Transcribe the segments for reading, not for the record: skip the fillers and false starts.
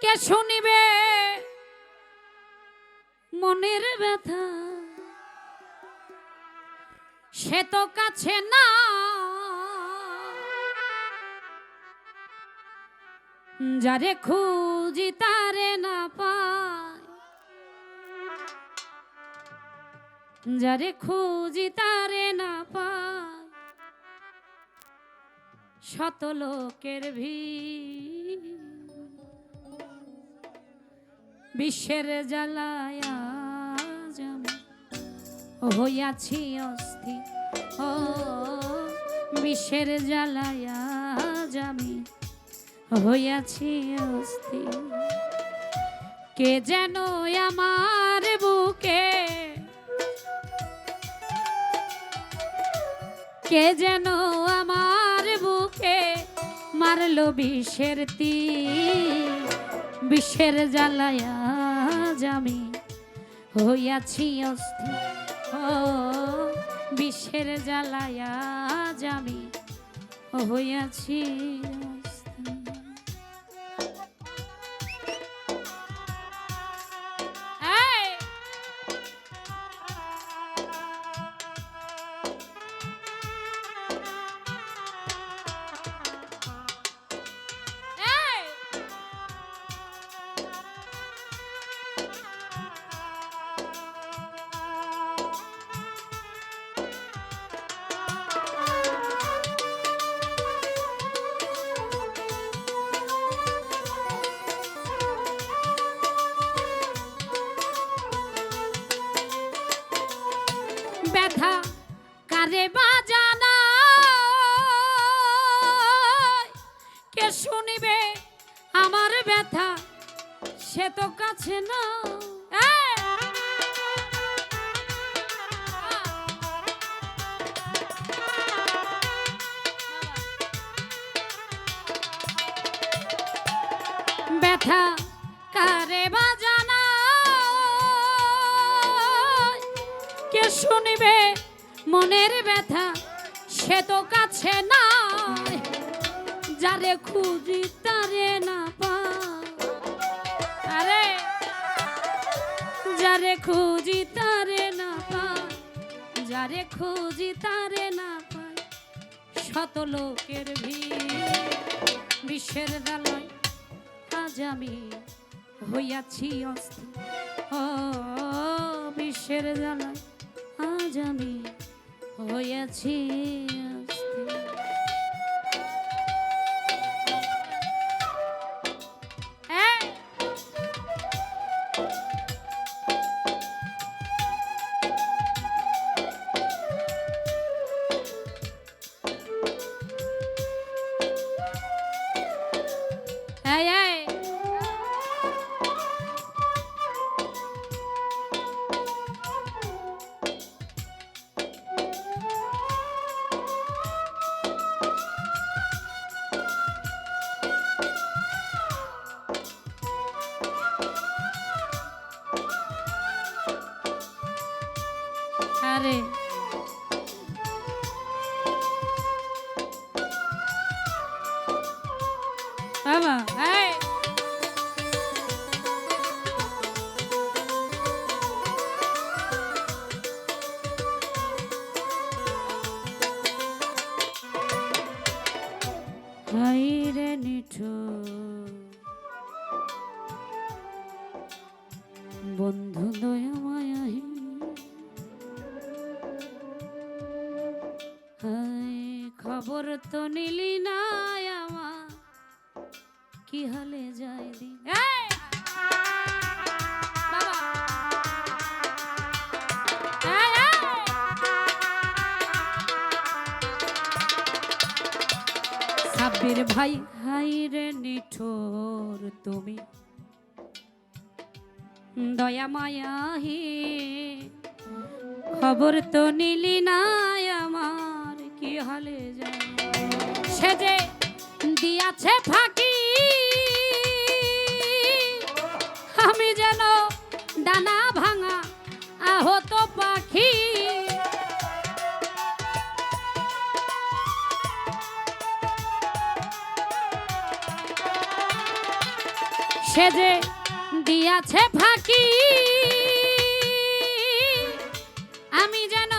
কে শুনিবে মনের ব্যথা, সে তো কাছে না, যারে খুঁজি তারে না পাই, যারে খুঁজি তারে না পাই, শত লোকের ভিড় বিশ্বের জ্বালায় আজ আমি হইয়াছি অস্থির। ও বিশ্বের জ্বালায় আজ আমি হইয়াছি অস্থির। কে যেন আমার বুকে, কে যেন আমার বুকে মারলো বিষের তীর, বিষের জ্বালায় আজ আমি হইয়াছি অস্থির। ও বিষের জ্বালায় আজ আমি হইয়াছি অস্থির। ব্যথা কারে বাজানা, কে শুনিবে আমার ব্যথা, সে তো কাছে না। ব্যথা কারে বাজানা, কে শুনিবে মনের ব্যথা, সে তো কাছে না, যারে খুঁজি তারে না পাই, আরে যারে খুঁজি তারে না পাই, যারে খুঁজি তারে না পাই, শত লোকের ভিড় বিশ্বের জ্বালায় আজ আমি হইয়াছি অস্থির। ও বিশ্বের জ্বালায় আজ আমি হইয়াছি অস্থির। আরে বাবা হাই রে নিঠুর বন্ধু দয়া মায়াহীন, খবর তো নিলি না আমার, কি হালে যাই দিন। সাব্বির ভাই হাই রে নিঠোর তুমি দয়া মায়াহীন, খবর তো নিলি না আমার, কি হালে যায়। সে যে দিয়াছে ফাঁকি, আমি যেন ডানা ভাঙা আহত পাখি, সে যে দিয়াছে ফাঁকি আমি যেন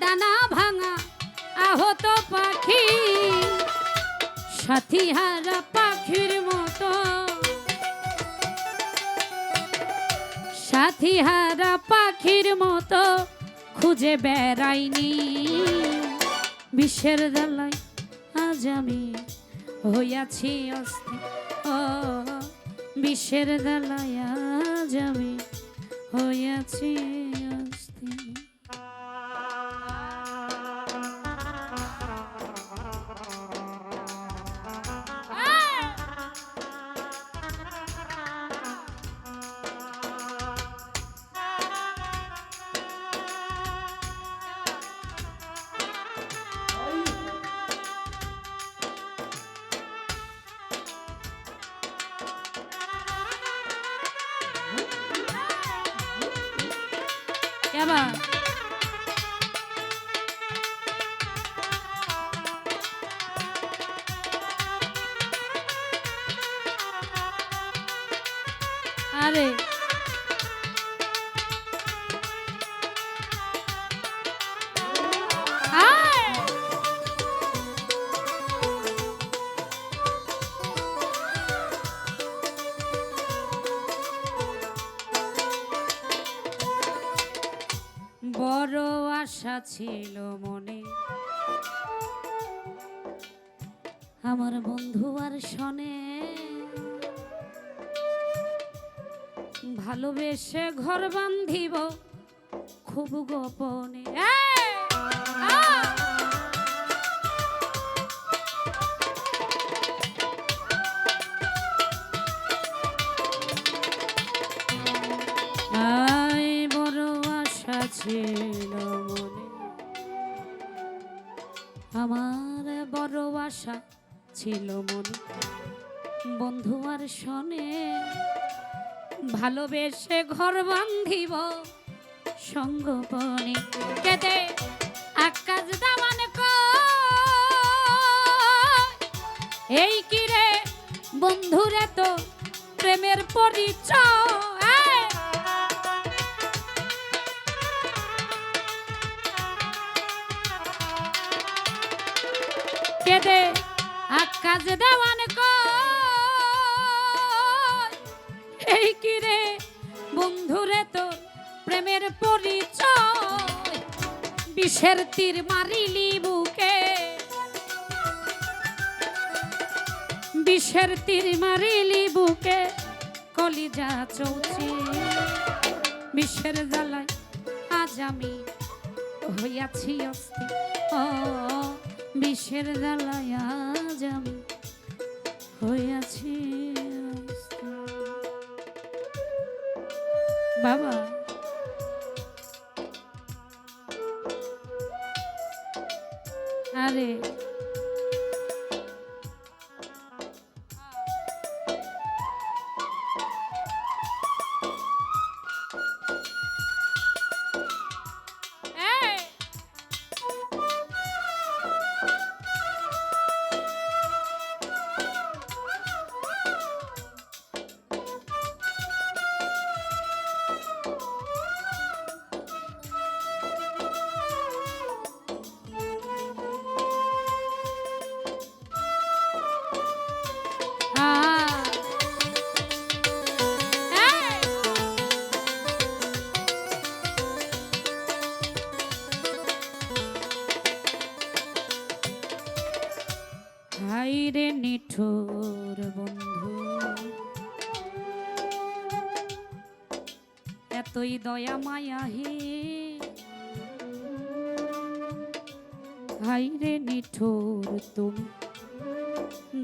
ডানা ভাঙা আহত পাখি সাথী হারা পাখির মতো সাথী হারা পাখির মতো খুঁজে বেড়াইনি বিশ্বের জ্বালায় আজ আমি হইয়াছি অস্থির ও বিশ্বের জ্বালায় আজ আমি হইয়াছি অস্থির এবার আরে বড় আশা ছিল মনে আমার বন্ধু আর শোনে ভালোবেসে ঘর বাঁধিব খুব গোপনে ছিল মনে আমার বড় আশা ছিল মনে বন্ধু আর শোনে ভালোবেসে ঘর বাঁধিব সঙ্গপনে কেদে আকাশ দামান এই কিরে বন্ধুরে তো প্রেমের পরিচয় কেদে আকাশ দেওয়ান এই কিরে বন্ধুরে তো প্রেমের পরিচয় বিষের তীর মারিলি বুকে বিষের তীর মারিলি বুকে কলিজা চৌচি বিষের জ্বালায় আজ আমি হইয়াছি অস্থির ও বিষের জ্বালায় আজ আমি হইয়াছি বাবা আরে হাইরে নিঠুর বন্ধু এতই দয়া মায়া হে হাইরে নিঠুর তুমি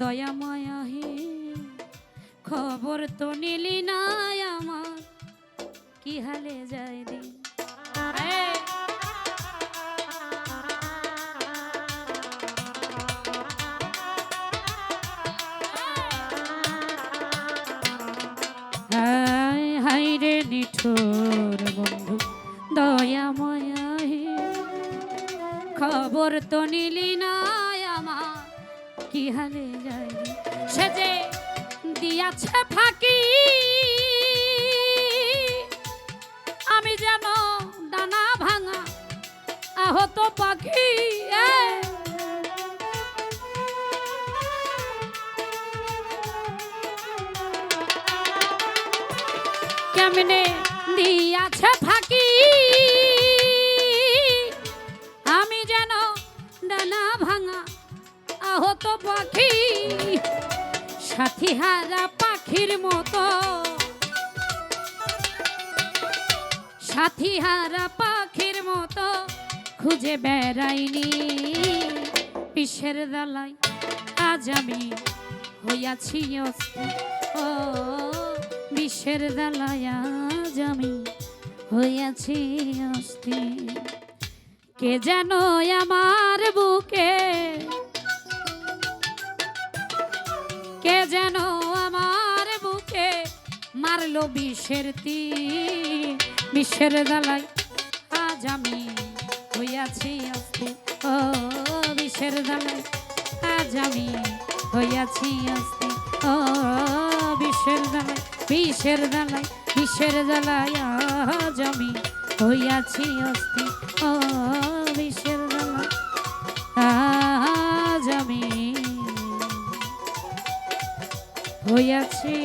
দয়া মায়া হে খবর তো নিলি না আমার কি হালে যায় দিন নিঠুর বন্ধু দয়া মায়া খবর তো নিলি না আমার কি হালে যায় সে যে দিয়াছে ফাঁকি আহত পাখি কেমনে দিয়াছে ফাঁকি আমি যেন ডানা ভাঙা আহত পাখি সাথী হারা পাখির মতো সাথী হারা পাখির মতো খুঁজে বেড়াইনি বিষের দালাই আজ আমি হইয়াছি অস্থির ও বিষের দালাই আজ আমি হইয়াছি অস্থির কে যেন আমার বুকে কে যেন আমার বুকে মারলো বিষের তীর বিষের দালাই আজ আমি হইয়াছি অস্থির ও বিষের দালাই আজ আমি হইয়াছি অস্থির ও বিষের দালাই বিষের দালাই বিষের দালাই আজ আমি হইয়াছি অস্থির ও বিষের দালাই আজ আমি হইয়াছি